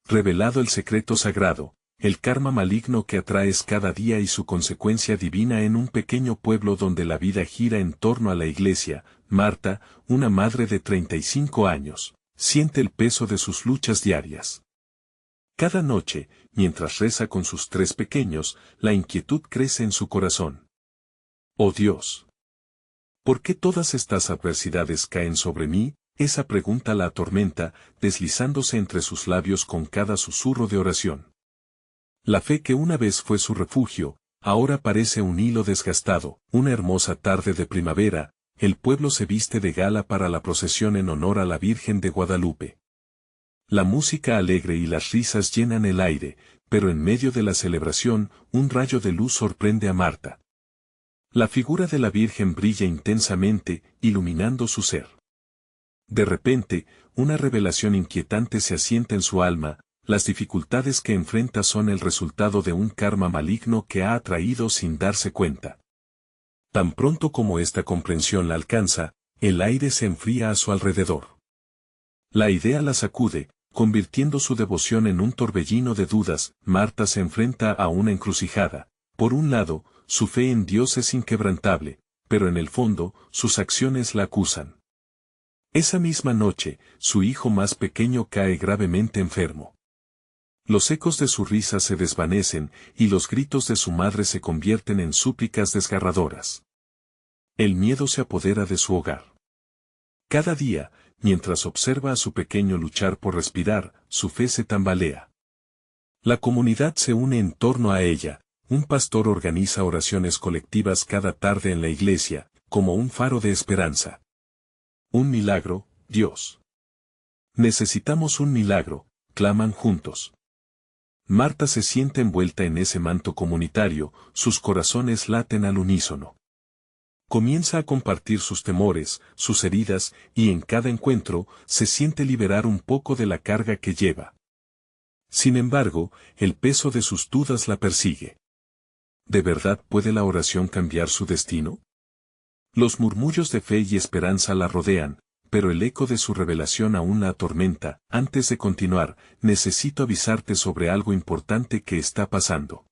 revelado el secreto sagrado, el karma maligno que atraes cada día y su consecuencia divina en un pequeño pueblo donde la vida gira en torno a la iglesia. Marta, una madre de 35 años, siente el peso de sus luchas diarias. Cada noche, mientras reza con sus 3 pequeños, la inquietud crece en su corazón. ¡Oh Dios! ¿Por qué todas estas adversidades caen sobre mí? Esa pregunta la atormenta, deslizándose entre sus labios con cada susurro de oración. La fe que una vez fue su refugio, ahora parece un hilo desgastado. Una hermosa tarde de primavera, el pueblo se viste de gala para la procesión en honor a la Virgen de Guadalupe. La música alegre y las risas llenan el aire, pero en medio de la celebración, un rayo de luz sorprende a Marta. La figura de la Virgen brilla intensamente, iluminando su ser. De repente, una revelación inquietante se asienta en su alma. Las dificultades que enfrenta son el resultado de un karma maligno que ha atraído sin darse cuenta. Tan pronto como esta comprensión la alcanza, el aire se enfría a su alrededor. La idea la sacude, convirtiendo su devoción en un torbellino de dudas. Marta se enfrenta a una encrucijada. Por un lado, su fe en Dios es inquebrantable, pero en el fondo, sus acciones la acusan. Esa misma noche, su hijo más pequeño cae gravemente enfermo. Los ecos de su risa se desvanecen, y los gritos de su madre se convierten en súplicas desgarradoras. El miedo se apodera de su hogar. Cada día, mientras observa a su pequeño luchar por respirar, su fe se tambalea. La comunidad se une en torno a ella. Un pastor organiza oraciones colectivas cada tarde en la iglesia, como un faro de esperanza. Un milagro, Dios. Necesitamos un milagro, claman juntos. Marta se siente envuelta en ese manto comunitario, sus corazones laten al unísono. Comienza a compartir sus temores, sus heridas, y en cada encuentro, se siente liberar un poco de la carga que lleva. Sin embargo, el peso de sus dudas la persigue. ¿De verdad puede la oración cambiar su destino? Los murmullos de fe y esperanza la rodean, pero el eco de su revelación aún la atormenta. Antes de continuar, necesito avisarte sobre algo importante que está pasando.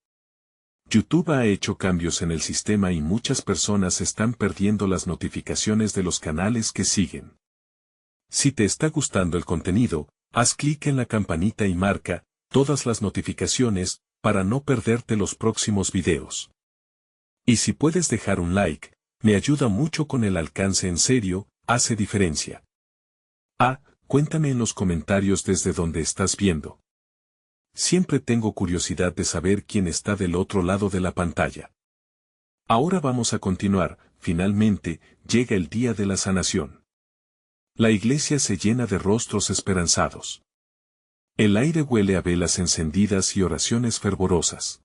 YouTube ha hecho cambios en el sistema y muchas personas están perdiendo las notificaciones de los canales que siguen. Si te está gustando el contenido, haz clic en la campanita y marca todas las notificaciones para no perderte los próximos videos. Y si puedes dejar un like, me ayuda mucho con el alcance. En serio, hace diferencia. Cuéntame en los comentarios desde donde estás viendo. Siempre tengo curiosidad de saber quién está del otro lado de la pantalla. Ahora vamos a continuar. Finalmente, llega el día de la sanación. La iglesia se llena de rostros esperanzados. El aire huele a velas encendidas y oraciones fervorosas.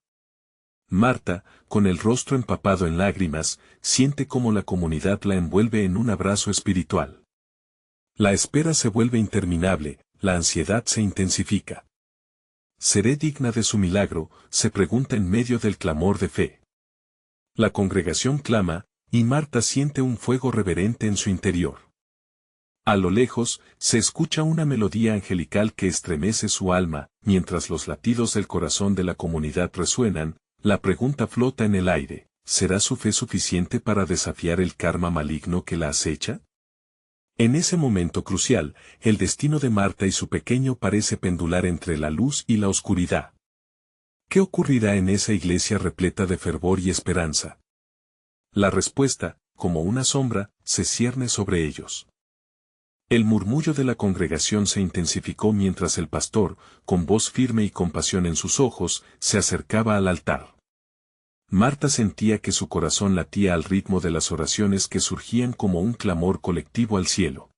Marta, con el rostro empapado en lágrimas, siente cómo la comunidad la envuelve en un abrazo espiritual. La espera se vuelve interminable, la ansiedad se intensifica. ¿Seré digna de su milagro?, se pregunta en medio del clamor de fe. La congregación clama, y Marta siente un fuego reverente en su interior. A lo lejos, se escucha una melodía angelical que estremece su alma. Mientras los latidos del corazón de la comunidad resuenan, la pregunta flota en el aire: ¿será su fe suficiente para desafiar el karma maligno que la acecha? En ese momento crucial, el destino de Marta y su pequeño parece pendular entre la luz y la oscuridad. ¿Qué ocurrirá en esa iglesia repleta de fervor y esperanza? La respuesta, como una sombra, se cierne sobre ellos. El murmullo de la congregación se intensificó mientras el pastor, con voz firme y compasión en sus ojos, se acercaba al altar. Marta sentía que su corazón latía al ritmo de las oraciones que surgían como un clamor colectivo al cielo.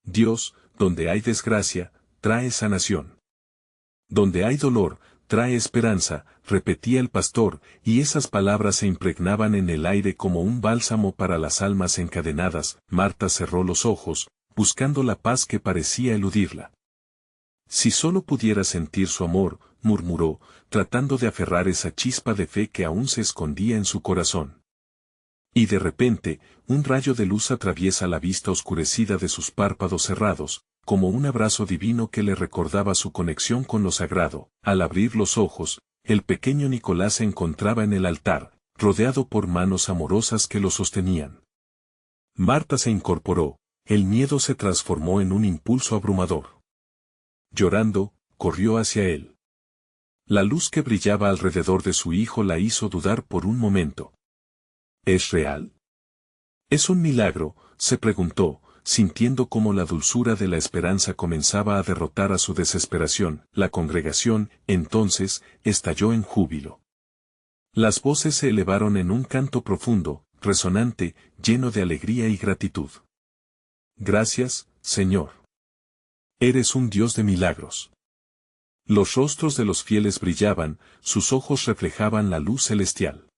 Dios, donde hay desgracia, trae sanación. Donde hay dolor, trae esperanza, repetía el pastor, y esas palabras se impregnaban en el aire como un bálsamo para las almas encadenadas. Marta cerró los ojos, buscando la paz que parecía eludirla. Si solo pudiera sentir su amor, murmuró, tratando de aferrar esa chispa de fe que aún se escondía en su corazón. Y de repente, un rayo de luz atraviesa la vista oscurecida de sus párpados cerrados. como un abrazo divino que le recordaba su conexión con lo sagrado. Al abrir los ojos, el pequeño Nicolás se encontraba en el altar, rodeado por manos amorosas que lo sostenían. Marta se incorporó, el miedo se transformó en un impulso abrumador. Llorando, corrió hacia él. La luz que brillaba alrededor de su hijo la hizo dudar por un momento. ¿Es real? ¿Es un milagro?, se preguntó, sintiendo cómo la dulzura de la esperanza comenzaba a derrotar a su desesperación. La congregación, entonces, estalló en júbilo. Las voces se elevaron en un canto profundo, resonante, lleno de alegría y gratitud. Gracias, Señor. Eres un Dios de milagros. Los rostros de los fieles brillaban, sus ojos reflejaban la luz celestial.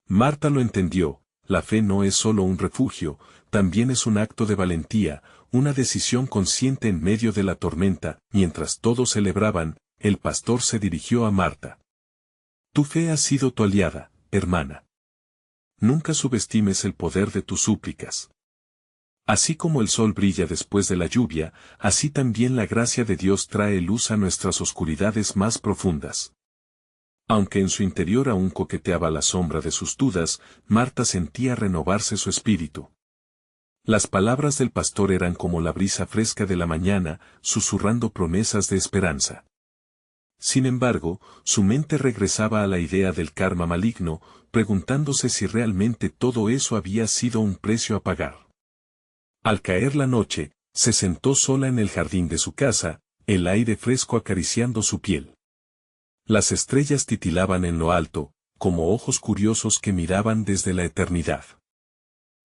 Marta lo entendió, la fe no es solo un refugio, también es un acto de valentía, una decisión consciente en medio de la tormenta. Mientras todos celebraban, el pastor se dirigió a Marta. Tu fe ha sido tu aliada, hermana. Nunca subestimes el poder de tus súplicas. Así como el sol brilla después de la lluvia, así también la gracia de Dios trae luz a nuestras oscuridades más profundas. Aunque en su interior aún coqueteaba la sombra de sus dudas, Marta sentía renovarse su espíritu. Las palabras del pastor eran como la brisa fresca de la mañana, susurrando promesas de esperanza. Sin embargo, su mente regresaba a la idea del karma maligno, preguntándose si realmente todo eso había sido un precio a pagar. Al caer la noche, se sentó sola en el jardín de su casa, el aire fresco acariciando su piel. Las estrellas titilaban en lo alto, como ojos curiosos que miraban desde la eternidad.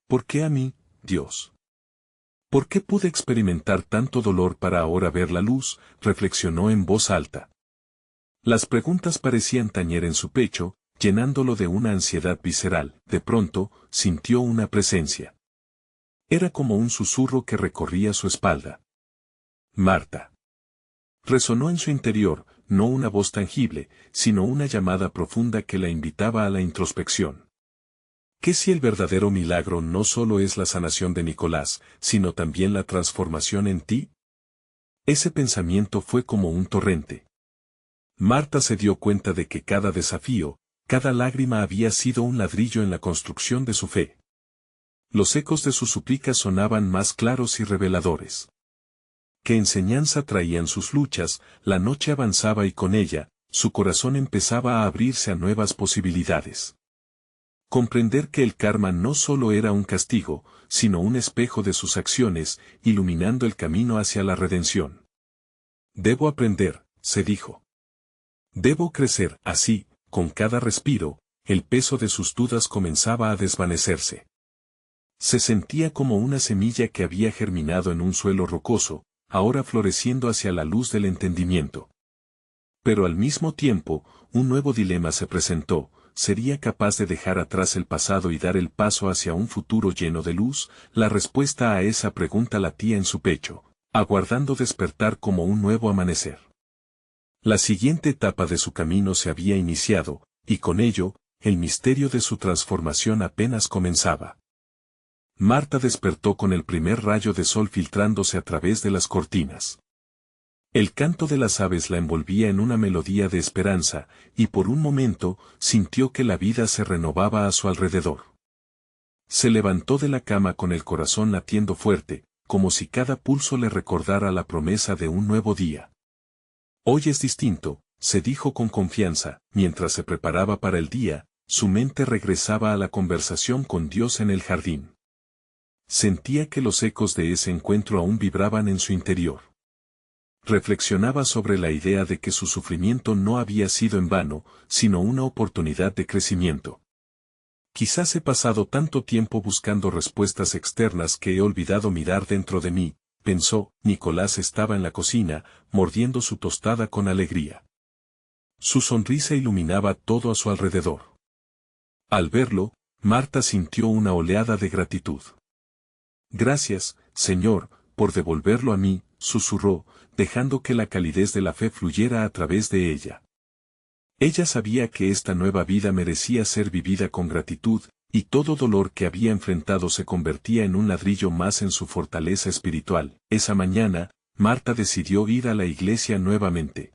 ¿Por qué a mí, Dios? ¿Por qué pude experimentar tanto dolor para ahora ver la luz?, reflexionó en voz alta. Las preguntas parecían tañer en su pecho, llenándolo de una ansiedad visceral. De pronto, sintió una presencia. Era como un susurro que recorría su espalda. Marta. Resonó en su interior, no una voz tangible, sino una llamada profunda que la invitaba a la introspección. ¿Qué si el verdadero milagro no solo es la sanación de Nicolás, sino también la transformación en ti? Ese pensamiento fue como un torrente. Marta se dio cuenta de que cada desafío, cada lágrima había sido un ladrillo en la construcción de su fe. Los ecos de sus súplicas sonaban más claros y reveladores. ¿Qué enseñanza traían sus luchas? La noche avanzaba y con ella, su corazón empezaba a abrirse a nuevas posibilidades. Comprender que el karma no solo era un castigo, sino un espejo de sus acciones, iluminando el camino hacia la redención. Debo aprender, se dijo. Debo crecer. Así, con cada respiro, el peso de sus dudas comenzaba a desvanecerse. Se sentía como una semilla que había germinado en un suelo rocoso, ahora floreciendo hacia la luz del entendimiento. Pero al mismo tiempo, un nuevo dilema se presentó: ¿sería capaz de dejar atrás el pasado y dar el paso hacia un futuro lleno de luz? La respuesta a esa pregunta latía en su pecho, aguardando despertar como un nuevo amanecer. La siguiente etapa de su camino se había iniciado, y con ello, el misterio de su transformación apenas comenzaba. Marta despertó con el primer rayo de sol filtrándose a través de las cortinas. El canto de las aves la envolvía en una melodía de esperanza, y por un momento, sintió que la vida se renovaba a su alrededor. Se levantó de la cama con el corazón latiendo fuerte, como si cada pulso le recordara la promesa de un nuevo día. Hoy es distinto, se dijo con confianza. Mientras se preparaba para el día, su mente regresaba a la conversación con Dios en el jardín. Sentía que los ecos de ese encuentro aún vibraban en su interior. Reflexionaba sobre la idea de que su sufrimiento no había sido en vano, sino una oportunidad de crecimiento. Quizás he pasado tanto tiempo buscando respuestas externas que he olvidado mirar dentro de mí, pensó. Nicolás estaba en la cocina, mordiendo su tostada con alegría. Su sonrisa iluminaba todo a su alrededor. Al verlo, Marta sintió una oleada de gratitud. Gracias, Señor, por devolverlo a mí, susurró, dejando que la calidez de la fe fluyera a través de ella. Ella sabía que esta nueva vida merecía ser vivida con gratitud, y todo dolor que había enfrentado se convertía en un ladrillo más en su fortaleza espiritual. Esa mañana, Marta decidió ir a la iglesia nuevamente.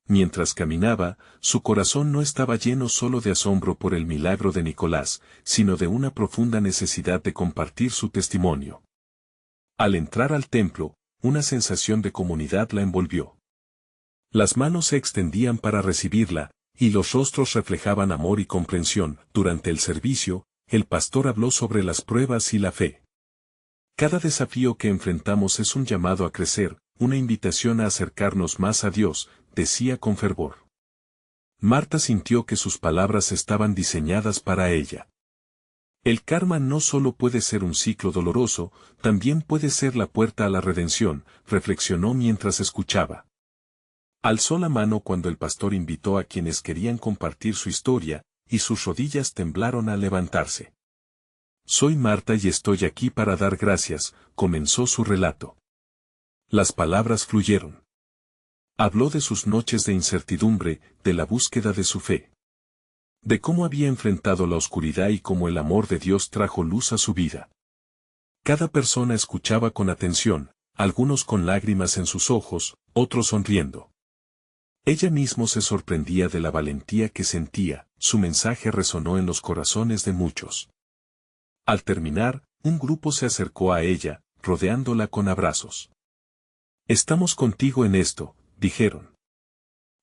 Mientras caminaba, su corazón no estaba lleno solo de asombro por el milagro de Nicolás, sino de una profunda necesidad de compartir su testimonio. Al entrar al templo, una sensación de comunidad la envolvió. Las manos se extendían para recibirla, y los rostros reflejaban amor y comprensión. Durante el servicio, el pastor habló sobre las pruebas y la fe. Cada desafío que enfrentamos es un llamado a crecer, una invitación a acercarnos más a Dios, decía con fervor. Marta sintió que sus palabras estaban diseñadas para ella. El karma no solo puede ser un ciclo doloroso, también puede ser la puerta a la redención, reflexionó mientras escuchaba. Alzó la mano cuando el pastor invitó a quienes querían compartir su historia, y sus rodillas temblaron al levantarse. Soy Marta y estoy aquí para dar gracias, comenzó su relato. Las palabras fluyeron. Habló de sus noches de incertidumbre, de la búsqueda de su fe. De cómo había enfrentado la oscuridad y cómo el amor de Dios trajo luz a su vida. Cada persona escuchaba con atención, algunos con lágrimas en sus ojos, otros sonriendo. Ella misma se sorprendía de la valentía que sentía, su mensaje resonó en los corazones de muchos. Al terminar, un grupo se acercó a ella, rodeándola con abrazos. Estamos contigo en esto, dijeron.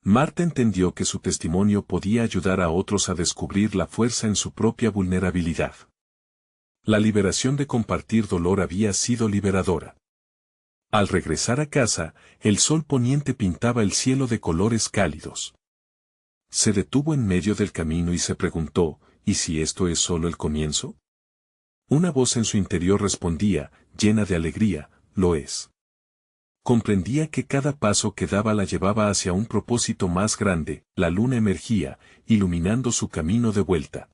Marta entendió que su testimonio podía ayudar a otros a descubrir la fuerza en su propia vulnerabilidad. La liberación de compartir dolor había sido liberadora. Al regresar a casa, el sol poniente pintaba el cielo de colores cálidos. Se detuvo en medio del camino y se preguntó, ¿y si esto es solo el comienzo? Una voz en su interior respondía, llena de alegría, lo es. Comprendía que cada paso que daba la llevaba hacia un propósito más grande, la luna emergía, iluminando su camino de vuelta.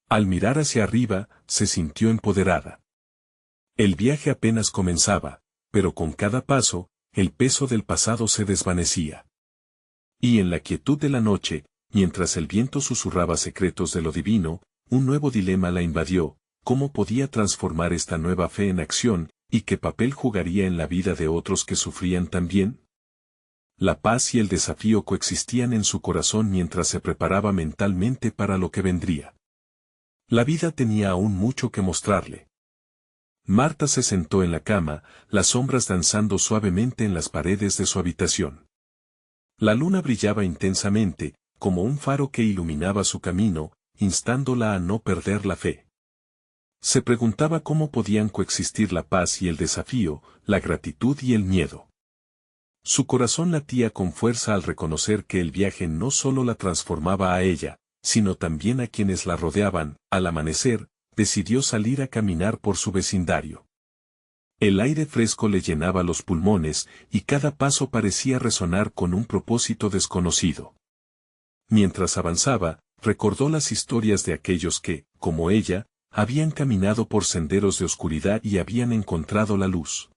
Al mirar hacia arriba, se sintió empoderada. El viaje apenas comenzaba, pero con cada paso, el peso del pasado se desvanecía. Y en la quietud de la noche, mientras el viento susurraba secretos de lo divino, un nuevo dilema la invadió, ¿cómo podía transformar esta nueva fe en acción? ¿Y qué papel jugaría en la vida de otros que sufrían también? La paz y el desafío coexistían en su corazón mientras se preparaba mentalmente para lo que vendría. La vida tenía aún mucho que mostrarle. Marta se sentó en la cama, las sombras danzando suavemente en las paredes de su habitación. La luna brillaba intensamente, como un faro que iluminaba su camino, instándola a no perder la fe. Se preguntaba cómo podían coexistir la paz y el desafío, la gratitud y el miedo. Su corazón latía con fuerza al reconocer que el viaje no solo la transformaba a ella, sino también a quienes la rodeaban. Al amanecer, decidió salir a caminar por su vecindario. El aire fresco le llenaba los pulmones, y cada paso parecía resonar con un propósito desconocido. Mientras avanzaba, recordó las historias de aquellos que, como ella, habían caminado por senderos de oscuridad y habían encontrado la luz.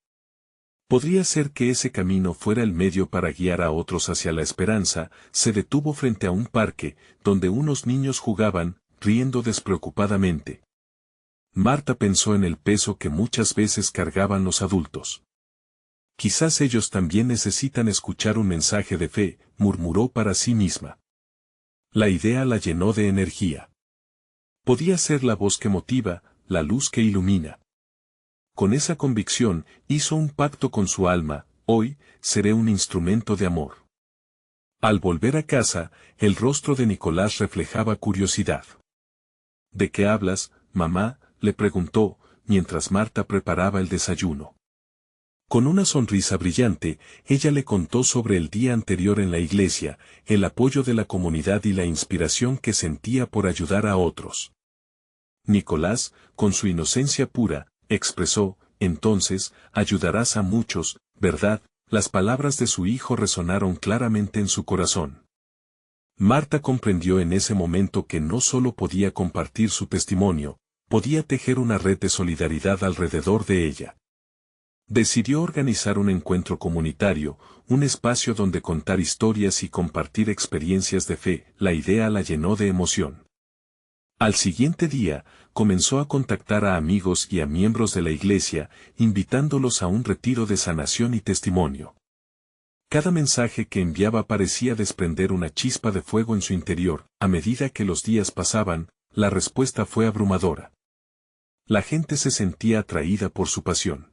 Podría ser que ese camino fuera el medio para guiar a otros hacia la esperanza. Se detuvo frente a un parque, donde unos niños jugaban, riendo despreocupadamente. Marta pensó en el peso que muchas veces cargaban los adultos. Quizás ellos también necesitan escuchar un mensaje de fe, murmuró para sí misma. La idea la llenó de energía. Podía ser la voz que motiva, la luz que ilumina. Con esa convicción, hizo un pacto con su alma: hoy, seré un instrumento de amor. Al volver a casa, el rostro de Nicolás reflejaba curiosidad. ¿De qué hablas, mamá?, le preguntó, mientras Marta preparaba el desayuno. Con una sonrisa brillante, ella le contó sobre el día anterior en la iglesia, el apoyo de la comunidad y la inspiración que sentía por ayudar a otros. Nicolás, con su inocencia pura, expresó: entonces, ayudarás a muchos, ¿verdad? Las palabras de su hijo resonaron claramente en su corazón. Marta comprendió en ese momento que no solo podía compartir su testimonio, podía tejer una red de solidaridad alrededor de ella. Decidió organizar un encuentro comunitario, un espacio donde contar historias y compartir experiencias de fe. La idea la llenó de emoción. Al siguiente día, comenzó a contactar a amigos y a miembros de la iglesia, invitándolos a un retiro de sanación y testimonio. Cada mensaje que enviaba parecía desprender una chispa de fuego en su interior. A medida que los días pasaban, la respuesta fue abrumadora. La gente se sentía atraída por su pasión.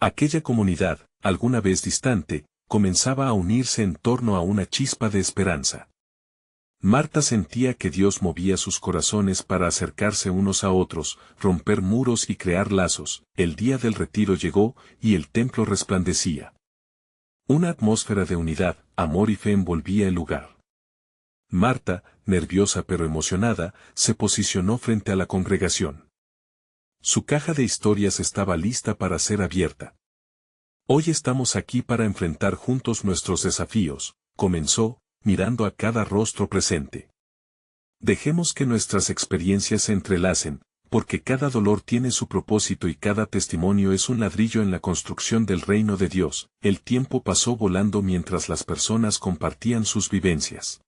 Aquella comunidad, alguna vez distante, comenzaba a unirse en torno a una chispa de esperanza. Marta sentía que Dios movía sus corazones para acercarse unos a otros, romper muros y crear lazos. El día del retiro llegó, y el templo resplandecía. Una atmósfera de unidad, amor y fe envolvía el lugar. Marta, nerviosa pero emocionada, se posicionó frente a la congregación. Su caja de historias estaba lista para ser abierta. Hoy estamos aquí para enfrentar juntos nuestros desafíos, comenzó, mirando a cada rostro presente. Dejemos que nuestras experiencias se entrelacen, porque cada dolor tiene su propósito y cada testimonio es un ladrillo en la construcción del reino de Dios. El tiempo pasó volando mientras las personas compartían sus vivencias.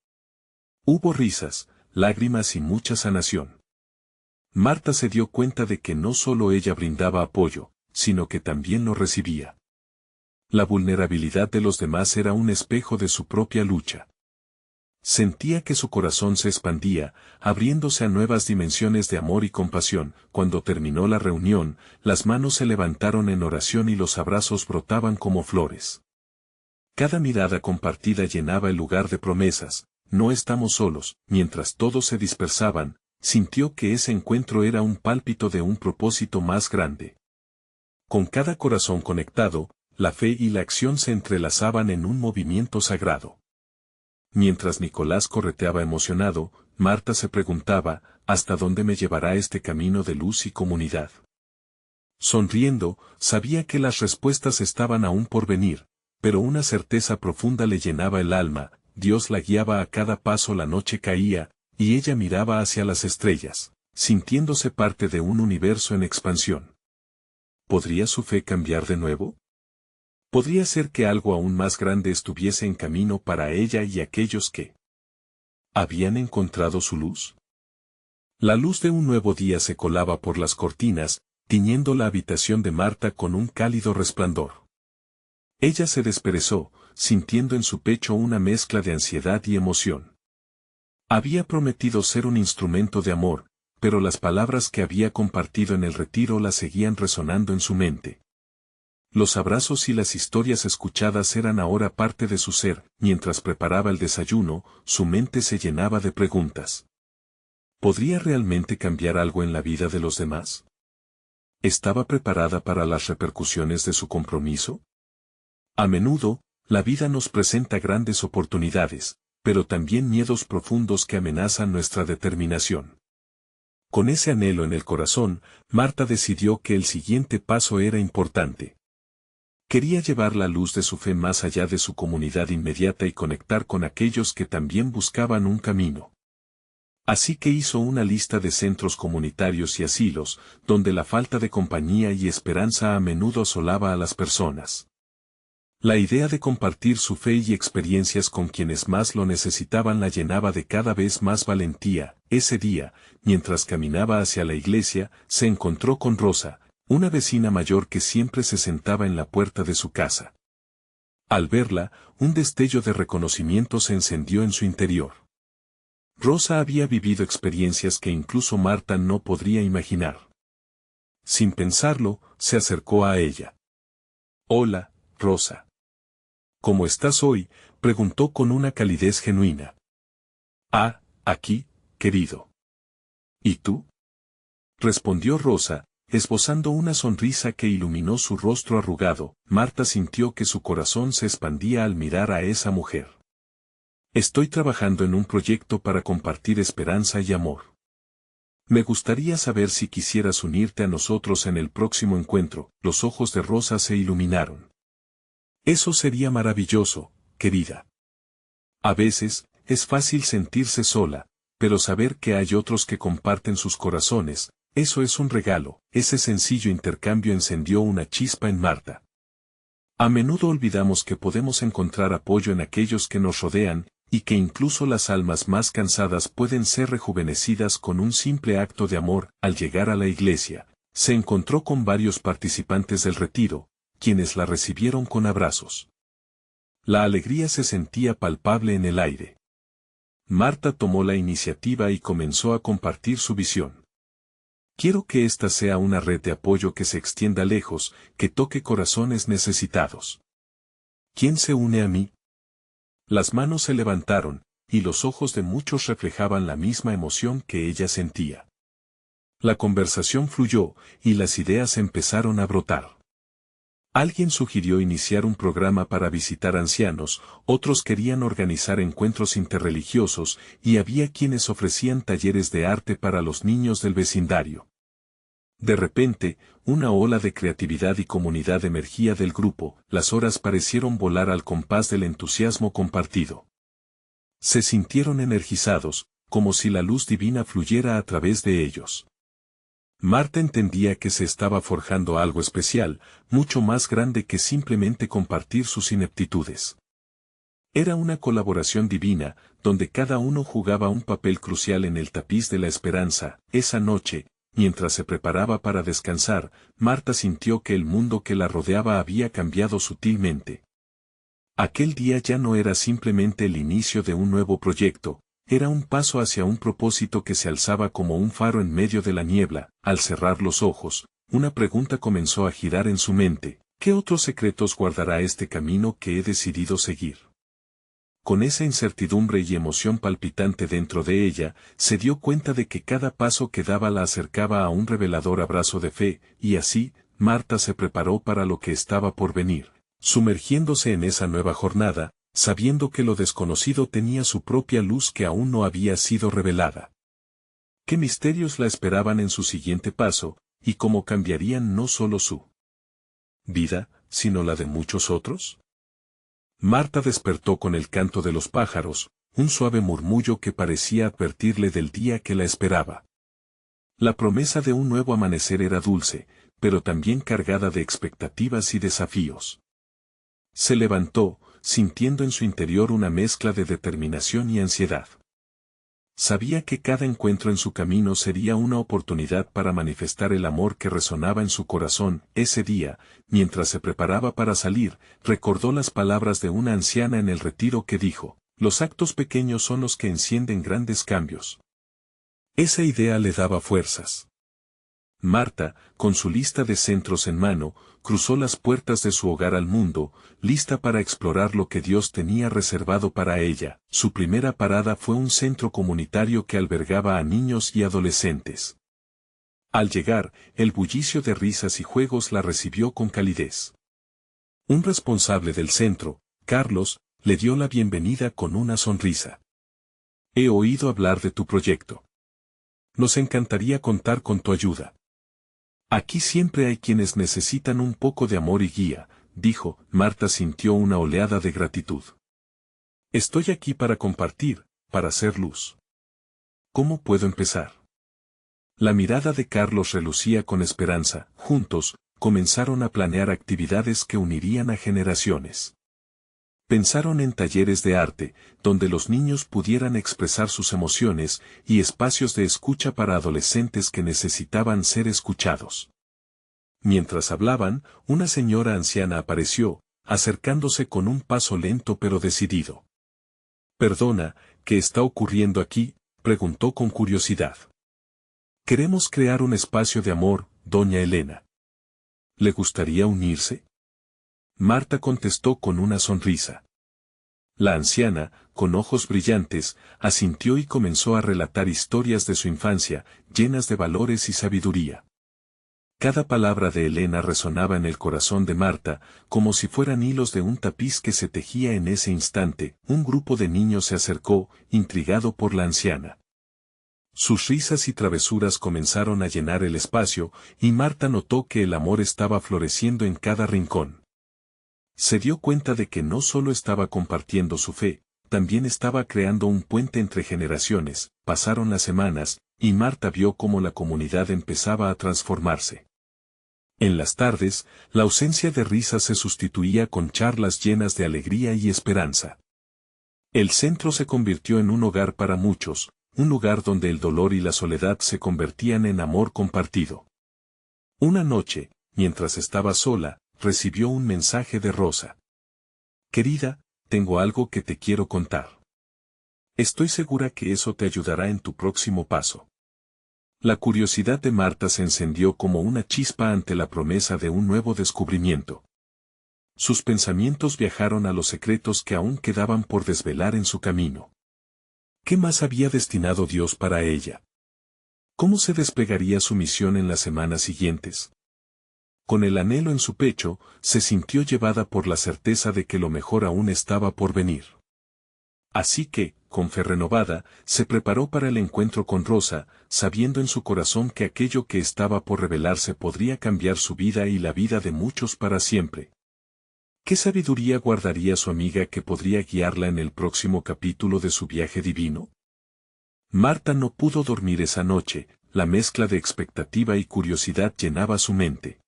Hubo risas, lágrimas y mucha sanación. Marta se dio cuenta de que no solo ella brindaba apoyo, sino que también lo recibía. La vulnerabilidad de los demás era un espejo de su propia lucha. Sentía que su corazón se expandía, abriéndose a nuevas dimensiones de amor y compasión. Cuando terminó la reunión, las manos se levantaron en oración y los abrazos brotaban como flores. Cada mirada compartida llenaba el lugar de promesas. No estamos solos. Mientras todos se dispersaban, sintió que ese encuentro era un pálpito de un propósito más grande. Con cada corazón conectado, la fe y la acción se entrelazaban en un movimiento sagrado. Mientras Nicolás correteaba emocionado, Marta se preguntaba, ¿hasta dónde me llevará este camino de luz y comunidad? Sonriendo, sabía que las respuestas estaban aún por venir, pero una certeza profunda le llenaba el alma. Dios la guiaba a cada paso. La noche caía, y ella miraba hacia las estrellas, sintiéndose parte de un universo en expansión. ¿Podría su fe cambiar de nuevo? ¿Podría ser que algo aún más grande estuviese en camino para ella y aquellos que habían encontrado su luz? La luz de un nuevo día se colaba por las cortinas, tiñendo la habitación de Marta con un cálido resplandor. Ella se desperezó, sintiendo en su pecho una mezcla de ansiedad y emoción. Había prometido ser un instrumento de amor, pero las palabras que había compartido en el retiro la seguían resonando en su mente. Los abrazos y las historias escuchadas eran ahora parte de su ser. Mientras preparaba el desayuno, su mente se llenaba de preguntas. ¿Podría realmente cambiar algo en la vida de los demás? ¿Estaba preparada para las repercusiones de su compromiso? A menudo, la vida nos presenta grandes oportunidades, pero también miedos profundos que amenazan nuestra determinación. Con ese anhelo en el corazón, Marta decidió que el siguiente paso era importante. Quería llevar la luz de su fe más allá de su comunidad inmediata y conectar con aquellos que también buscaban un camino. Así que hizo una lista de centros comunitarios y asilos, donde la falta de compañía y esperanza a menudo asolaba a las personas. La idea de compartir su fe y experiencias con quienes más lo necesitaban la llenaba de cada vez más valentía. Ese día, mientras caminaba hacia la iglesia, se encontró con Rosa, una vecina mayor que siempre se sentaba en la puerta de su casa. Al verla, un destello de reconocimiento se encendió en su interior. Rosa había vivido experiencias que incluso Marta no podría imaginar. Sin pensarlo, se acercó a ella. «Hola, Rosa. ¿Cómo estás hoy?», preguntó con una calidez genuina. «Ah, aquí, querido». «¿Y tú?», respondió Rosa, esbozando una sonrisa que iluminó su rostro arrugado. Marta sintió que su corazón se expandía al mirar a esa mujer. «Estoy trabajando en un proyecto para compartir esperanza y amor. Me gustaría saber si quisieras unirte a nosotros en el próximo encuentro». Los ojos de Rosa se iluminaron. «Eso sería maravilloso, querida. A veces, es fácil sentirse sola, pero saber que hay otros que comparten sus corazones, eso es un regalo». Ese sencillo intercambio encendió una chispa en Marta. A menudo olvidamos que podemos encontrar apoyo en aquellos que nos rodean, y que incluso las almas más cansadas pueden ser rejuvenecidas con un simple acto de amor. Al llegar a la iglesia, se encontró con varios participantes del retiro, quienes la recibieron con abrazos. La alegría se sentía palpable en el aire. Marta tomó la iniciativa y comenzó a compartir su visión. Quiero que esta sea una red de apoyo que se extienda lejos, que toque corazones necesitados. ¿Quién se une a mí? Las manos se levantaron, y los ojos de muchos reflejaban la misma emoción que ella sentía. La conversación fluyó, y las ideas empezaron a brotar. Alguien sugirió iniciar un programa para visitar ancianos, otros querían organizar encuentros interreligiosos, y había quienes ofrecían talleres de arte para los niños del vecindario. De repente, una ola de creatividad y comunidad emergía del grupo, las horas parecieron volar al compás del entusiasmo compartido. Se sintieron energizados, como si la luz divina fluyera a través de ellos. Marta entendía que se estaba forjando algo especial, mucho más grande que simplemente compartir sus ineptitudes. Era una colaboración divina, donde cada uno jugaba un papel crucial en el tapiz de la esperanza. Esa noche, mientras se preparaba para descansar, Marta sintió que el mundo que la rodeaba había cambiado sutilmente. Aquel día ya no era simplemente el inicio de un nuevo proyecto, era un paso hacia un propósito que se alzaba como un faro en medio de la niebla. Al cerrar los ojos, una pregunta comenzó a girar en su mente: ¿qué otros secretos guardará este camino que he decidido seguir? Con esa incertidumbre y emoción palpitante dentro de ella, se dio cuenta de que cada paso que daba la acercaba a un revelador abrazo de fe, y así, Marta se preparó para lo que estaba por venir, sumergiéndose en esa nueva jornada, sabiendo que lo desconocido tenía su propia luz que aún no había sido revelada. ¿Qué misterios la esperaban en su siguiente paso, y cómo cambiarían no solo su vida, sino la de muchos otros? Marta despertó con el canto de los pájaros, un suave murmullo que parecía advertirle del día que la esperaba. La promesa de un nuevo amanecer era dulce, pero también cargada de expectativas y desafíos. Se levantó, sintiendo en su interior una mezcla de determinación y ansiedad. Sabía que cada encuentro en su camino sería una oportunidad para manifestar el amor que resonaba en su corazón. Ese día, mientras se preparaba para salir, recordó las palabras de una anciana en el retiro que dijo: «Los actos pequeños son los que encienden grandes cambios». Esa idea le daba fuerzas. Marta, con su lista de centros en mano, cruzó las puertas de su hogar al mundo, lista para explorar lo que Dios tenía reservado para ella. Su primera parada fue un centro comunitario que albergaba a niños y adolescentes. Al llegar, el bullicio de risas y juegos la recibió con calidez. Un responsable del centro, Carlos, le dio la bienvenida con una sonrisa. «He oído hablar de tu proyecto. Nos encantaría contar con tu ayuda. Aquí siempre hay quienes necesitan un poco de amor y guía», dijo. Marta sintió una oleada de gratitud. «Estoy aquí para compartir, para hacer luz. ¿Cómo puedo empezar?». La mirada de Carlos relucía con esperanza. Juntos, comenzaron a planear actividades que unirían a generaciones. Pensaron en talleres de arte, donde los niños pudieran expresar sus emociones, y espacios de escucha para adolescentes que necesitaban ser escuchados. Mientras hablaban, una señora anciana apareció, acercándose con un paso lento pero decidido. «Perdona, ¿qué está ocurriendo aquí?», preguntó con curiosidad. «Queremos crear un espacio de amor, doña Elena. ¿Le gustaría unirse?». Marta contestó con una sonrisa. La anciana, con ojos brillantes, asintió y comenzó a relatar historias de su infancia, llenas de valores y sabiduría. Cada palabra de Elena resonaba en el corazón de Marta, como si fueran hilos de un tapiz que se tejía en ese instante. Un grupo de niños se acercó, intrigado por la anciana. Sus risas y travesuras comenzaron a llenar el espacio, y Marta notó que el amor estaba floreciendo en cada rincón. Se dio cuenta de que no solo estaba compartiendo su fe, también estaba creando un puente entre generaciones. Pasaron las semanas, y Marta vio cómo la comunidad empezaba a transformarse. En las tardes, la ausencia de risas se sustituía con charlas llenas de alegría y esperanza. El centro se convirtió en un hogar para muchos, un lugar donde el dolor y la soledad se convertían en amor compartido. Una noche, mientras estaba sola, recibió un mensaje de Rosa. Querida, tengo algo que te quiero contar. Estoy segura que eso te ayudará en tu próximo paso. La curiosidad de Marta se encendió como una chispa ante la promesa de un nuevo descubrimiento. Sus pensamientos viajaron a los secretos que aún quedaban por desvelar en su camino. ¿Qué más había destinado Dios para ella? ¿Cómo se desplegaría su misión en las semanas siguientes? Con el anhelo en su pecho, se sintió llevada por la certeza de que lo mejor aún estaba por venir. Así que, con fe renovada, se preparó para el encuentro con Rosa, sabiendo en su corazón que aquello que estaba por revelarse podría cambiar su vida y la vida de muchos para siempre. ¿Qué sabiduría guardaría su amiga que podría guiarla en el próximo capítulo de su viaje divino? Marta no pudo dormir esa noche, la mezcla de expectativa y curiosidad llenaba su mente.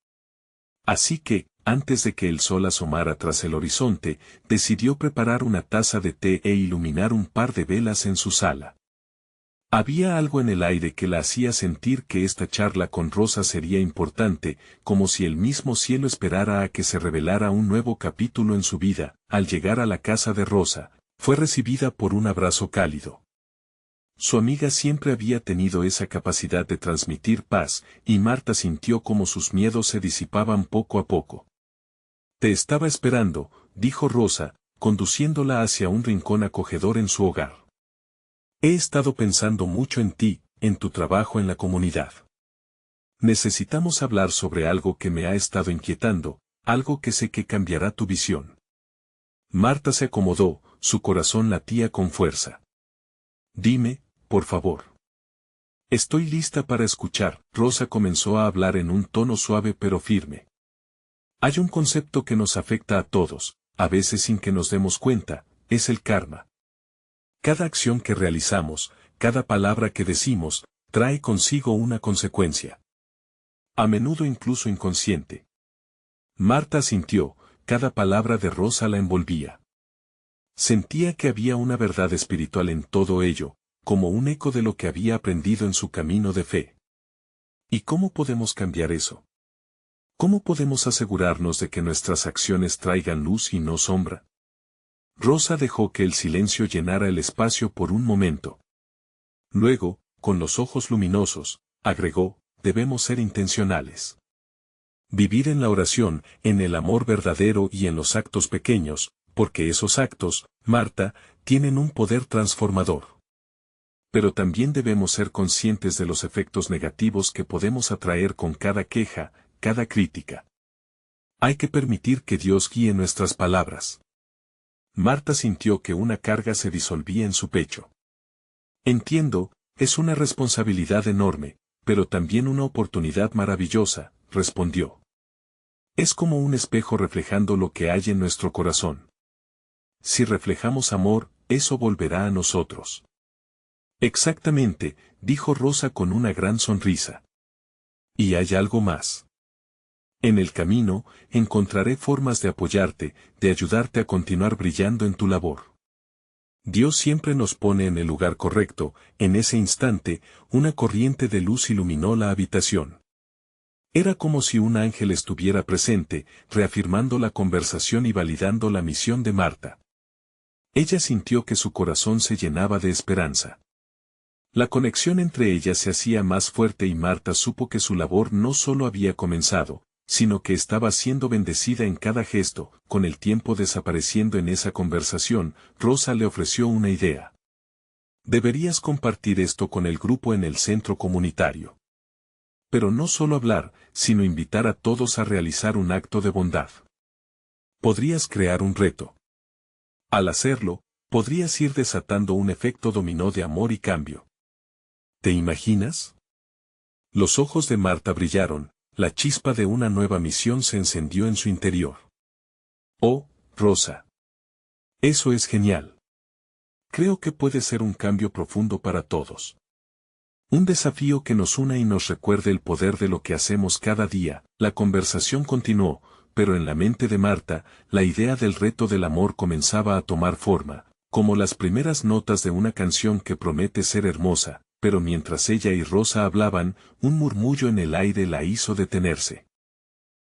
Así que, antes de que el sol asomara tras el horizonte, decidió preparar una taza de té e iluminar un par de velas en su sala. Había algo en el aire que la hacía sentir que esta charla con Rosa sería importante, como si el mismo cielo esperara a que se revelara un nuevo capítulo en su vida. Al llegar a la casa de Rosa, fue recibida por un abrazo cálido. Su amiga siempre había tenido esa capacidad de transmitir paz, y Marta sintió como sus miedos se disipaban poco a poco. Te estaba esperando, dijo Rosa, conduciéndola hacia un rincón acogedor en su hogar. He estado pensando mucho en ti, en tu trabajo en la comunidad. Necesitamos hablar sobre algo que me ha estado inquietando, algo que sé que cambiará tu visión. Marta se acomodó, su corazón latía con fuerza. Dime, por favor. Estoy lista para escuchar. Rosa comenzó a hablar en un tono suave pero firme. Hay un concepto que nos afecta a todos, a veces sin que nos demos cuenta, es el karma. Cada acción que realizamos, cada palabra que decimos, trae consigo una consecuencia. A menudo incluso inconsciente. Marta sintió, cada palabra de Rosa la envolvía. Sentía que había una verdad espiritual en todo ello, como un eco de lo que había aprendido en su camino de fe. ¿Y cómo podemos cambiar eso? ¿Cómo podemos asegurarnos de que nuestras acciones traigan luz y no sombra? Rosa dejó que el silencio llenara el espacio por un momento. Luego, con los ojos luminosos, agregó, debemos ser intencionales. Vivir en la oración, en el amor verdadero y en los actos pequeños, porque esos actos, Marta, tienen un poder transformador. Pero también debemos ser conscientes de los efectos negativos que podemos atraer con cada queja, cada crítica. Hay que permitir que Dios guíe nuestras palabras. Marta sintió que una carga se disolvía en su pecho. Entiendo, es una responsabilidad enorme, pero también una oportunidad maravillosa, respondió. Es como un espejo reflejando lo que hay en nuestro corazón. Si reflejamos amor, eso volverá a nosotros. Exactamente, dijo Rosa con una gran sonrisa. Y hay algo más. En el camino, encontraré formas de apoyarte, de ayudarte a continuar brillando en tu labor. Dios siempre nos pone en el lugar correcto. En ese instante, una corriente de luz iluminó la habitación. Era como si un ángel estuviera presente, reafirmando la conversación y validando la misión de Marta. Ella sintió que su corazón se llenaba de esperanza. La conexión entre ellas se hacía más fuerte y Marta supo que su labor no solo había comenzado, sino que estaba siendo bendecida en cada gesto. Con el tiempo desapareciendo en esa conversación, Rosa le ofreció una idea. Deberías compartir esto con el grupo en el centro comunitario. Pero no solo hablar, sino invitar a todos a realizar un acto de bondad. Podrías crear un reto. Al hacerlo, podrías ir desatando un efecto dominó de amor y cambio. ¿Te imaginas? Los ojos de Marta brillaron. La chispa de una nueva misión se encendió en su interior. Oh, Rosa. Eso es genial. Creo que puede ser un cambio profundo para todos. Un desafío que nos una y nos recuerde el poder de lo que hacemos cada día. La conversación continuó, pero en la mente de Marta, la idea del reto del amor comenzaba a tomar forma. como las primeras notas de una canción que promete ser hermosa, pero mientras ella y Rosa hablaban, un murmullo en el aire la hizo detenerse.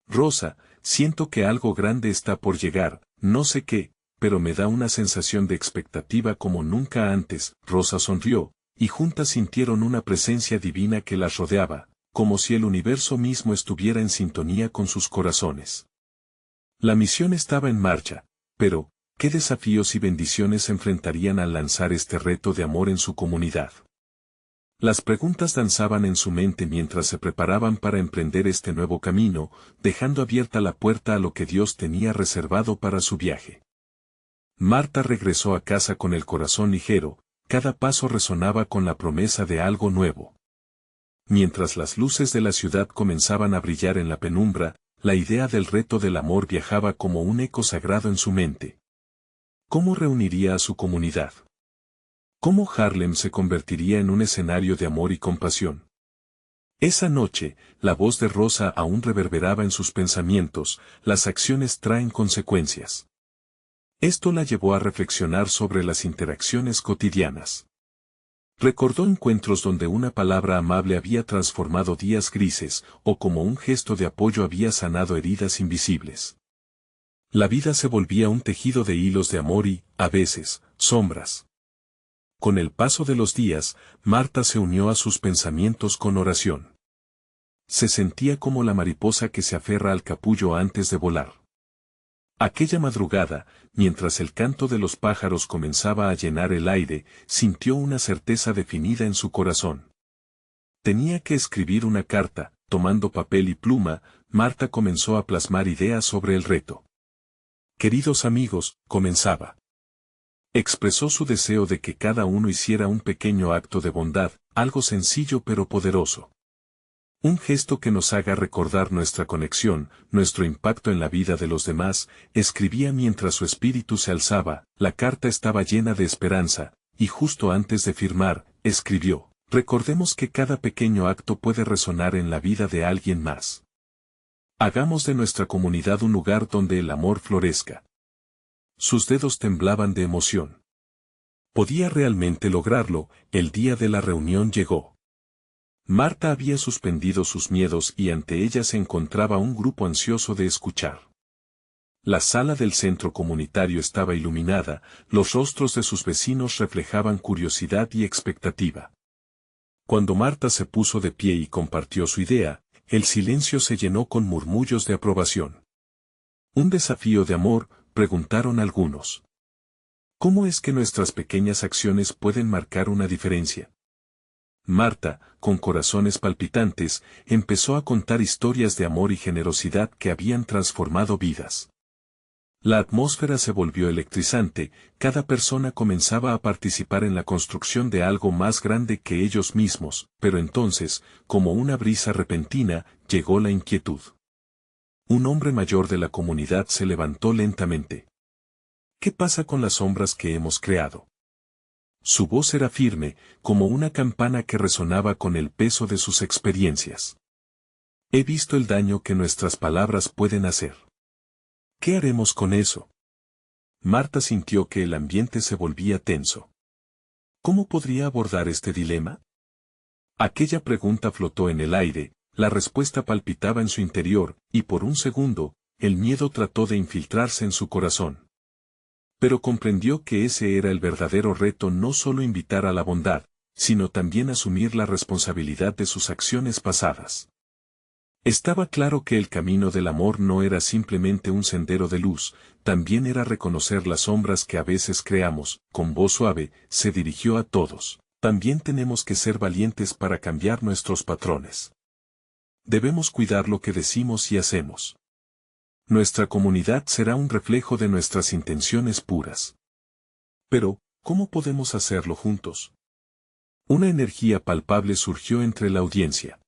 Rosa, siento que algo grande está por llegar, no sé qué, pero me da una sensación de expectativa como nunca antes. Rosa sonrió, y juntas sintieron una presencia divina que las rodeaba, como si el universo mismo estuviera en sintonía con sus corazones. La misión estaba en marcha, pero, ¿qué desafíos y bendiciones enfrentarían al lanzar este reto de amor en su comunidad? Las preguntas danzaban en su mente mientras se preparaban para emprender este nuevo camino, dejando abierta la puerta a lo que Dios tenía reservado para su viaje. Marta regresó a casa con el corazón ligero, cada paso resonaba con la promesa de algo nuevo. Mientras las luces de la ciudad comenzaban a brillar en la penumbra, la idea del reto del amor viajaba como un eco sagrado en su mente. ¿Cómo reuniría a su comunidad? ¿Cómo Harlem se convertiría en un escenario de amor y compasión? Esa noche, la voz de Rosa aún reverberaba en sus pensamientos, las acciones traen consecuencias. Esto la llevó a reflexionar sobre las interacciones cotidianas. Recordó encuentros donde una palabra amable había transformado días grises, o como un gesto de apoyo había sanado heridas invisibles. La vida se volvía un tejido de hilos de amor y, a veces, sombras. Con el paso de los días, Marta se unió a sus pensamientos con oración. Se sentía como la mariposa que se aferra al capullo antes de volar. Aquella madrugada, mientras el canto de los pájaros comenzaba a llenar el aire, sintió una certeza definida en su corazón. Tenía que escribir una carta. Tomando papel y pluma, Marta comenzó a plasmar ideas sobre el reto. Queridos amigos, comenzaba. Expresó su deseo de que cada uno hiciera un pequeño acto de bondad, algo sencillo pero poderoso. Un gesto que nos haga recordar nuestra conexión, nuestro impacto en la vida de los demás. Escribía mientras su espíritu se alzaba, la carta estaba llena de esperanza, y justo antes de firmar, escribió: recordemos que cada pequeño acto puede resonar en la vida de alguien más. Hagamos de nuestra comunidad un lugar donde el amor florezca. Sus dedos temblaban de emoción. ¿Podía realmente lograrlo? El día de la reunión llegó. Marta había suspendido sus miedos y ante ella se encontraba un grupo ansioso de escuchar. La sala del centro comunitario estaba iluminada, los rostros de sus vecinos reflejaban curiosidad y expectativa. Cuando Marta se puso de pie y compartió su idea, el silencio se llenó con murmullos de aprobación. ¿Un desafío de amor?, preguntaron algunos. ¿Cómo es que nuestras pequeñas acciones pueden marcar una diferencia? Marta, con corazones palpitantes, empezó a contar historias de amor y generosidad que habían transformado vidas. La atmósfera se volvió electrizante, cada persona comenzaba a participar en la construcción de algo más grande que ellos mismos, pero entonces, como una brisa repentina, llegó la inquietud. Un hombre mayor de la comunidad se levantó lentamente. ¿Qué pasa con las sombras que hemos creado? Su voz era firme, como una campana que resonaba con el peso de sus experiencias. He visto el daño que nuestras palabras pueden hacer. ¿Qué haremos con eso? Marta sintió que el ambiente se volvía tenso. ¿Cómo podría abordar este dilema? Aquella pregunta flotó en el aire, la respuesta palpitaba en su interior, y por un segundo, el miedo trató de infiltrarse en su corazón. Pero comprendió que ese era el verdadero reto: no solo invitar a la bondad, sino también asumir la responsabilidad de sus acciones pasadas. Estaba claro que el camino del amor no era simplemente un sendero de luz, también era reconocer las sombras que a veces creamos. Con voz suave, se dirigió a todos. También tenemos que ser valientes para cambiar nuestros patrones. Debemos cuidar lo que decimos y hacemos. Nuestra comunidad será un reflejo de nuestras intenciones puras. Pero, ¿cómo podemos hacerlo juntos? Una energía palpable surgió entre la audiencia.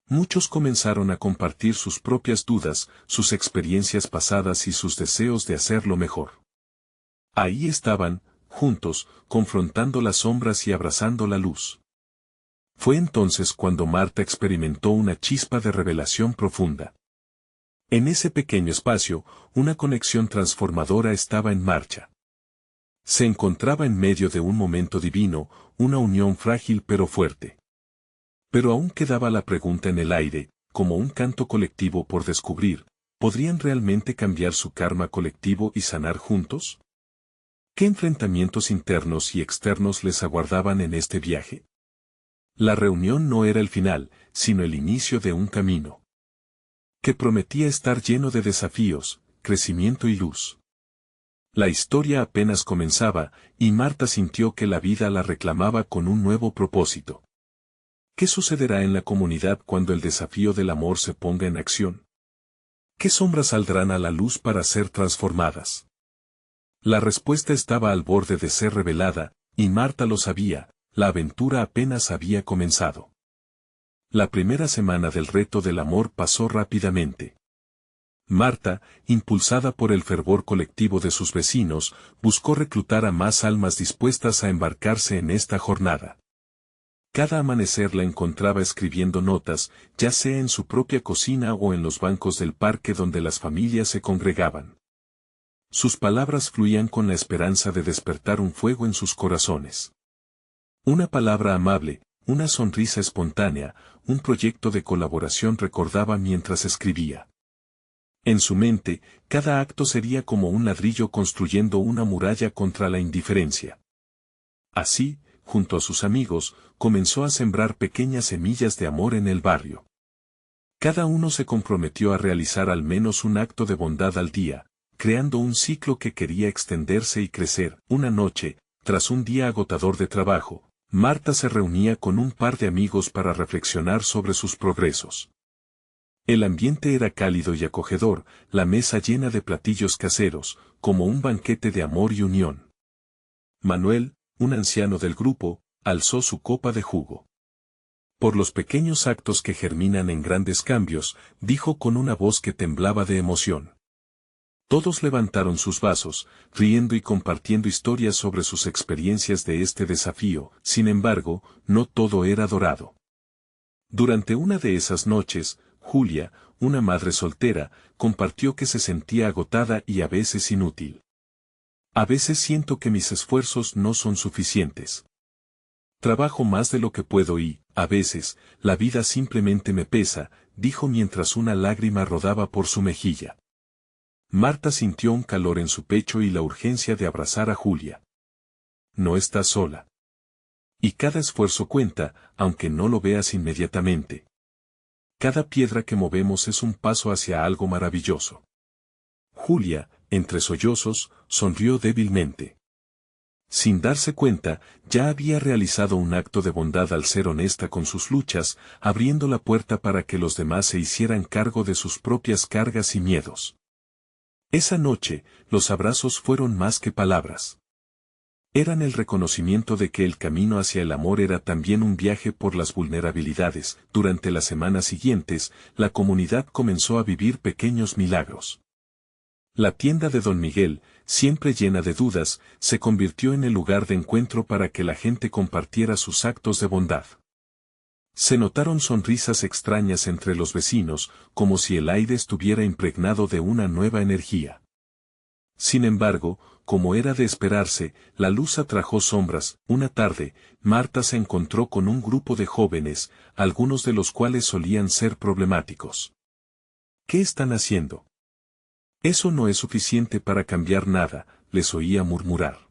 Muchos comenzaron a compartir sus propias dudas, sus experiencias pasadas y sus deseos de hacerlo mejor. Ahí estaban, juntos, confrontando las sombras y abrazando la luz. Fue entonces cuando Marta experimentó una chispa de revelación profunda. En ese pequeño espacio, una conexión transformadora estaba en marcha. Se encontraba en medio de un momento divino, una unión frágil pero fuerte. Pero aún quedaba la pregunta en el aire, como un canto colectivo por descubrir, ¿podrían realmente cambiar su karma colectivo y sanar juntos? ¿Qué enfrentamientos internos y externos les aguardaban en este viaje? La reunión no era el final, sino el inicio de un camino que prometía estar lleno de desafíos, crecimiento y luz. La historia apenas comenzaba, y Marta sintió que la vida la reclamaba con un nuevo propósito. ¿Qué sucederá en la comunidad cuando el desafío del amor se ponga en acción? ¿Qué sombras saldrán a la luz para ser transformadas? La respuesta estaba al borde de ser revelada, y Marta lo sabía, la aventura apenas había comenzado. La primera semana del reto del amor pasó rápidamente. Marta, impulsada por el fervor colectivo de sus vecinos, buscó reclutar a más almas dispuestas a embarcarse en esta jornada. Cada amanecer la encontraba escribiendo notas, ya sea en su propia cocina o en los bancos del parque donde las familias se congregaban. Sus palabras fluían con la esperanza de despertar un fuego en sus corazones. Una palabra amable, una sonrisa espontánea, un proyecto de colaboración recordaba mientras escribía. En su mente, cada acto sería como un ladrillo construyendo una muralla contra la indiferencia. Así, junto a sus amigos, comenzó a sembrar pequeñas semillas de amor en el barrio. Cada uno se comprometió a realizar al menos un acto de bondad al día, creando un ciclo que quería extenderse y crecer. Una noche, tras un día agotador de trabajo, Marta se reunía con un par de amigos para reflexionar sobre sus progresos. El ambiente era cálido y acogedor, la mesa llena de platillos caseros, como un banquete de amor y unión. Manuel, un anciano del grupo, alzó su copa de jugo. Por los pequeños actos que germinan en grandes cambios, dijo con una voz que temblaba de emoción. Todos levantaron sus vasos, riendo y compartiendo historias sobre sus experiencias de este desafío. Sin embargo, no todo era dorado. Durante una de esas noches, Julia, una madre soltera, compartió que se sentía agotada y a veces inútil. A veces siento que mis esfuerzos no son suficientes. Trabajo más de lo que puedo y, a veces, la vida simplemente me pesa, dijo mientras una lágrima rodaba por su mejilla. Marta sintió un calor en su pecho y la urgencia de abrazar a Julia. No estás sola. Y cada esfuerzo cuenta, aunque no lo veas inmediatamente. Cada piedra que movemos es un paso hacia algo maravilloso. Julia, entre sollozos, sonrió débilmente. Sin darse cuenta, ya había realizado un acto de bondad al ser honesta con sus luchas, abriendo la puerta para que los demás se hicieran cargo de sus propias cargas y miedos. Esa noche, los abrazos fueron más que palabras. Eran el reconocimiento de que el camino hacia el amor era también un viaje por las vulnerabilidades. Durante las semanas siguientes, la comunidad comenzó a vivir pequeños milagros. La tienda de Don Miguel, siempre llena de dudas, se convirtió en el lugar de encuentro para que la gente compartiera sus actos de bondad. Se notaron sonrisas extrañas entre los vecinos, como si el aire estuviera impregnado de una nueva energía. Sin embargo, como era de esperarse, la luz atrajo sombras. Una tarde, Marta se encontró con un grupo de jóvenes, algunos de los cuales solían ser problemáticos. ¿Qué están haciendo? Eso no es suficiente para cambiar nada, les oía murmurar.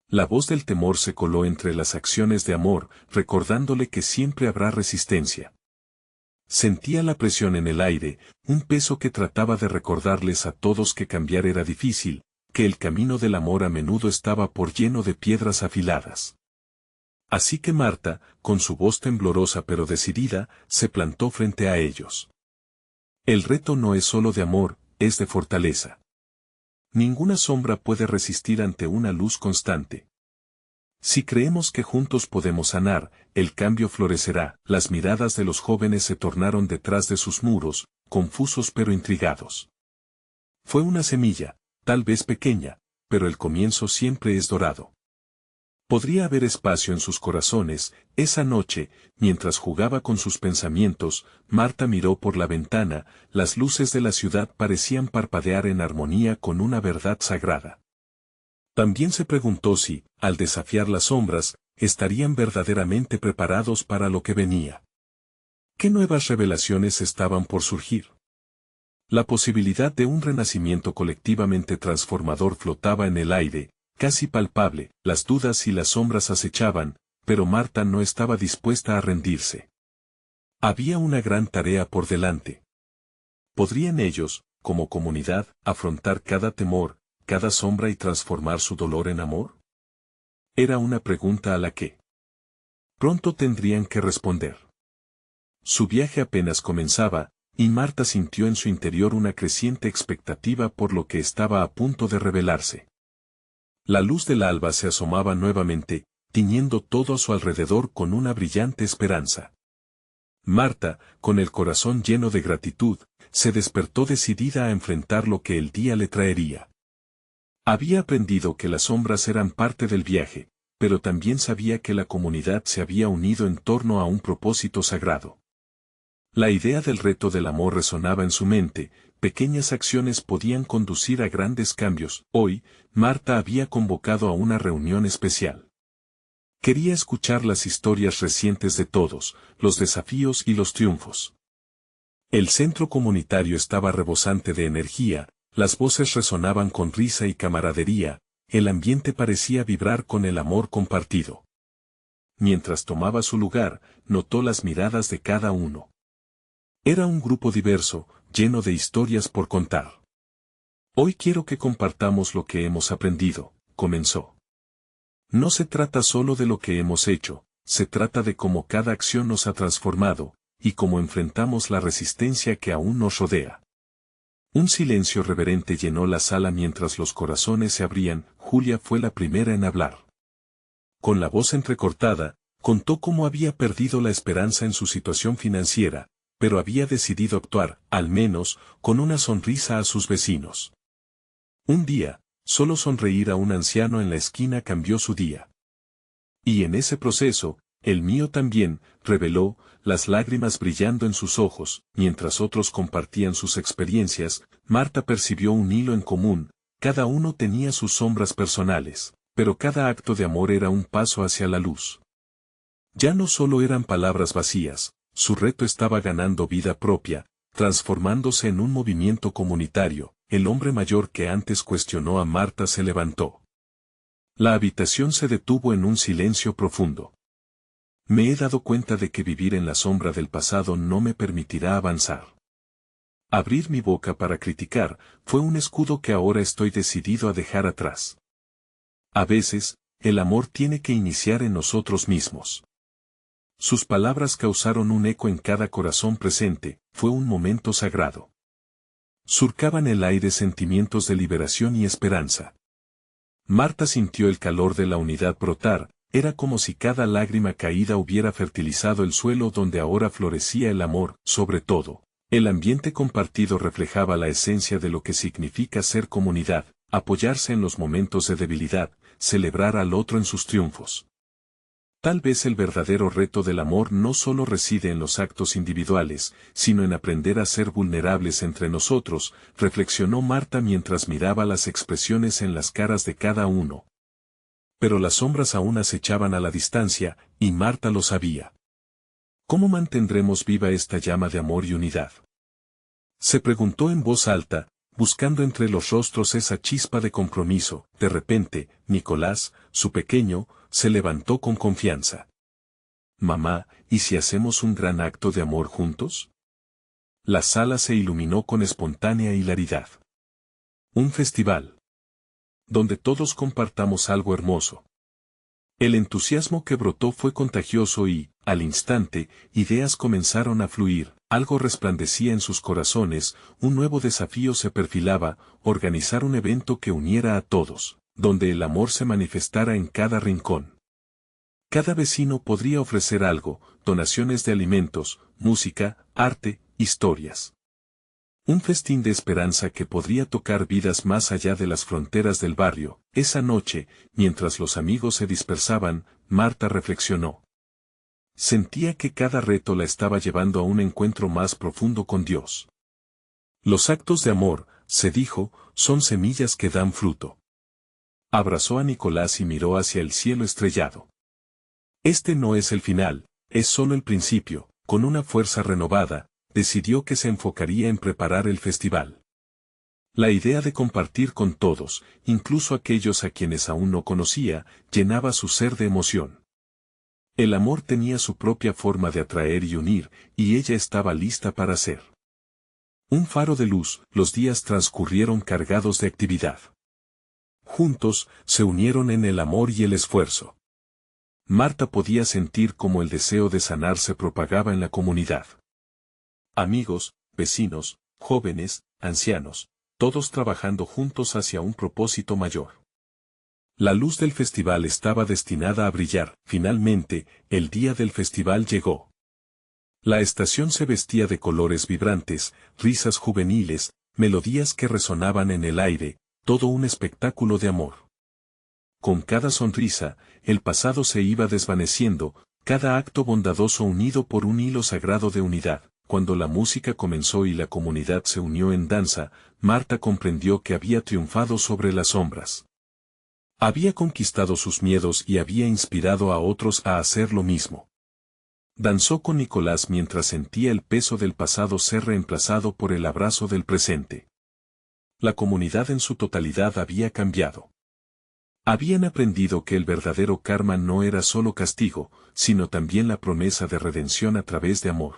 La voz del temor se coló entre las acciones de amor, recordándole que siempre habrá resistencia. Sentía la presión en el aire, un peso que trataba de recordarles a todos que cambiar era difícil, que el camino del amor a menudo estaba por lleno de piedras afiladas. Así que Marta, con su voz temblorosa pero decidida, se plantó frente a ellos. El reto no es solo de amor, es de fortaleza. Ninguna sombra puede resistir ante una luz constante. Si creemos que juntos podemos sanar, el cambio florecerá. Las miradas de los jóvenes se tornaron detrás de sus muros, confusos pero intrigados. Fue una semilla, tal vez pequeña, pero el comienzo siempre es dorado. Podría haber espacio en sus corazones. Esa noche, mientras jugaba con sus pensamientos, Marta miró por la ventana. Las luces de la ciudad parecían parpadear en armonía con una verdad sagrada. También se preguntó si, al desafiar las sombras, estarían verdaderamente preparados para lo que venía. ¿Qué nuevas revelaciones estaban por surgir? La posibilidad de un renacimiento colectivamente transformador flotaba en el aire, casi palpable, las dudas y las sombras acechaban, pero Marta no estaba dispuesta a rendirse. Había una gran tarea por delante. ¿Podrían ellos, como comunidad, afrontar cada temor, cada sombra y transformar su dolor en amor? Era una pregunta a la que pronto tendrían que responder. Su viaje apenas comenzaba, y Marta sintió en su interior una creciente expectativa por lo que estaba a punto de revelarse. La luz del alba se asomaba nuevamente, tiñendo todo a su alrededor con una brillante esperanza. Marta, con el corazón lleno de gratitud, se despertó decidida a enfrentar lo que el día le traería. Había aprendido que las sombras eran parte del viaje, pero también sabía que la comunidad se había unido en torno a un propósito sagrado. La idea del reto del amor resonaba en su mente, pequeñas acciones podían conducir a grandes cambios. Hoy, Marta había convocado a una reunión especial. Quería escuchar las historias recientes de todos, los desafíos y los triunfos. El centro comunitario estaba rebosante de energía, las voces resonaban con risa y camaradería, el ambiente parecía vibrar con el amor compartido. Mientras tomaba su lugar, notó las miradas de cada uno. Era un grupo diverso, lleno de historias por contar. Hoy quiero que compartamos lo que hemos aprendido, comenzó. No se trata solo de lo que hemos hecho, se trata de cómo cada acción nos ha transformado, y cómo enfrentamos la resistencia que aún nos rodea. Un silencio reverente llenó la sala mientras los corazones se abrían. Julia fue la primera en hablar. Con la voz entrecortada, contó cómo había perdido la esperanza en su situación financiera, pero había decidido actuar, al menos, con una sonrisa a sus vecinos. Un día, solo sonreír a un anciano en la esquina cambió su día. Y en ese proceso, el mío también, reveló, las lágrimas brillando en sus ojos. Mientras otros compartían sus experiencias, Marta percibió un hilo en común, cada uno tenía sus sombras personales, pero cada acto de amor era un paso hacia la luz. Ya no solo eran palabras vacías, su reto estaba ganando vida propia, transformándose en un movimiento comunitario. El hombre mayor que antes cuestionó a Marta se levantó. La habitación se detuvo en un silencio profundo. Me he dado cuenta de que vivir en la sombra del pasado no me permitirá avanzar. Abrir mi boca para criticar fue un escudo que ahora estoy decidido a dejar atrás. A veces, el amor tiene que iniciar en nosotros mismos. Sus palabras causaron un eco en cada corazón presente, fue un momento sagrado. Surcaban el aire sentimientos de liberación y esperanza. Marta sintió el calor de la unidad brotar, era como si cada lágrima caída hubiera fertilizado el suelo donde ahora florecía el amor. Sobre todo, el ambiente compartido reflejaba la esencia de lo que significa ser comunidad, apoyarse en los momentos de debilidad, celebrar al otro en sus triunfos. Tal vez el verdadero reto del amor no solo reside en los actos individuales, sino en aprender a ser vulnerables entre nosotros, reflexionó Marta mientras miraba las expresiones en las caras de cada uno. Pero las sombras aún acechaban a la distancia, y Marta lo sabía. ¿Cómo mantendremos viva esta llama de amor y unidad? Se preguntó en voz alta, buscando entre los rostros esa chispa de compromiso. De repente, Nicolás, su pequeño, se levantó con confianza. Mamá, ¿y si hacemos un gran acto de amor juntos? La sala se iluminó con espontánea hilaridad. Un festival. Donde todos compartamos algo hermoso. El entusiasmo que brotó fue contagioso y, al instante, ideas comenzaron a fluir, algo resplandecía en sus corazones, un nuevo desafío se perfilaba, organizar un evento que uniera a todos, donde el amor se manifestara en cada rincón. Cada vecino podría ofrecer algo, donaciones de alimentos, música, arte, historias. Un festín de esperanza que podría tocar vidas más allá de las fronteras del barrio. Esa noche, mientras los amigos se dispersaban, Marta reflexionó. Sentía que cada reto la estaba llevando a un encuentro más profundo con Dios. Los actos de amor, se dijo, son semillas que dan fruto. Abrazó a Nicolás y miró hacia el cielo estrellado. Este no es el final, es solo el principio. Con una fuerza renovada, decidió que se enfocaría en preparar el festival. La idea de compartir con todos, incluso aquellos a quienes aún no conocía, llenaba su ser de emoción. El amor tenía su propia forma de atraer y unir, y ella estaba lista para ser un faro de luz. Los días transcurrieron cargados de actividad. Juntos, se unieron en el amor y el esfuerzo. Marta podía sentir cómo el deseo de sanar se propagaba en la comunidad. Amigos, vecinos, jóvenes, ancianos, todos trabajando juntos hacia un propósito mayor. La luz del festival estaba destinada a brillar. Finalmente, el día del festival llegó. La estación se vestía de colores vibrantes, risas juveniles, melodías que resonaban en el aire, todo un espectáculo de amor. Con cada sonrisa, el pasado se iba desvaneciendo, cada acto bondadoso unido por un hilo sagrado de unidad. Cuando la música comenzó y la comunidad se unió en danza, Marta comprendió que había triunfado sobre las sombras. Había conquistado sus miedos y había inspirado a otros a hacer lo mismo. Danzó con Nicolás mientras sentía el peso del pasado ser reemplazado por el abrazo del presente. La comunidad en su totalidad había cambiado. Habían aprendido que el verdadero karma no era solo castigo, sino también la promesa de redención a través de amor.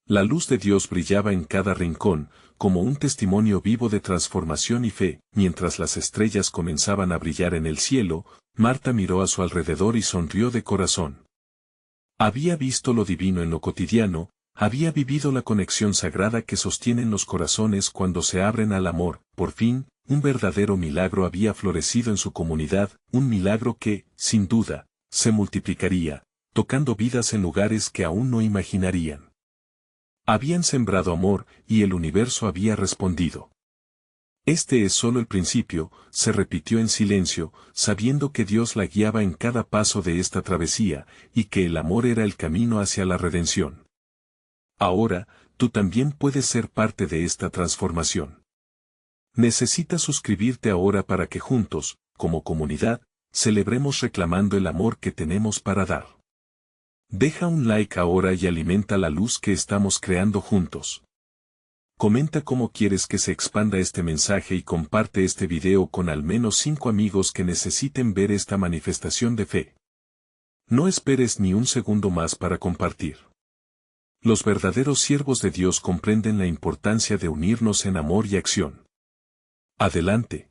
La luz de Dios brillaba en cada rincón, como un testimonio vivo de transformación y fe. Mientras las estrellas comenzaban a brillar en el cielo, Marta miró a su alrededor y sonrió de corazón. Había visto lo divino en lo cotidiano, había vivido la conexión sagrada que sostienen los corazones cuando se abren al amor. Por fin, un verdadero milagro había florecido en su comunidad, un milagro que, sin duda, se multiplicaría, tocando vidas en lugares que aún no imaginarían. Habían sembrado amor, y el universo había respondido. Este es solo el principio, se repitió en silencio, sabiendo que Dios la guiaba en cada paso de esta travesía, y que el amor era el camino hacia la redención. Ahora, tú también puedes ser parte de esta transformación. Necesitas suscribirte ahora para que juntos, como comunidad, celebremos reclamando el amor que tenemos para dar. Deja un like ahora y alimenta la luz que estamos creando juntos. Comenta cómo quieres que se expanda este mensaje y comparte este video con al menos 5 amigos que necesiten ver esta manifestación de fe. No esperes ni un segundo más para compartir. Los verdaderos siervos de Dios comprenden la importancia de unirnos en amor y acción. Adelante.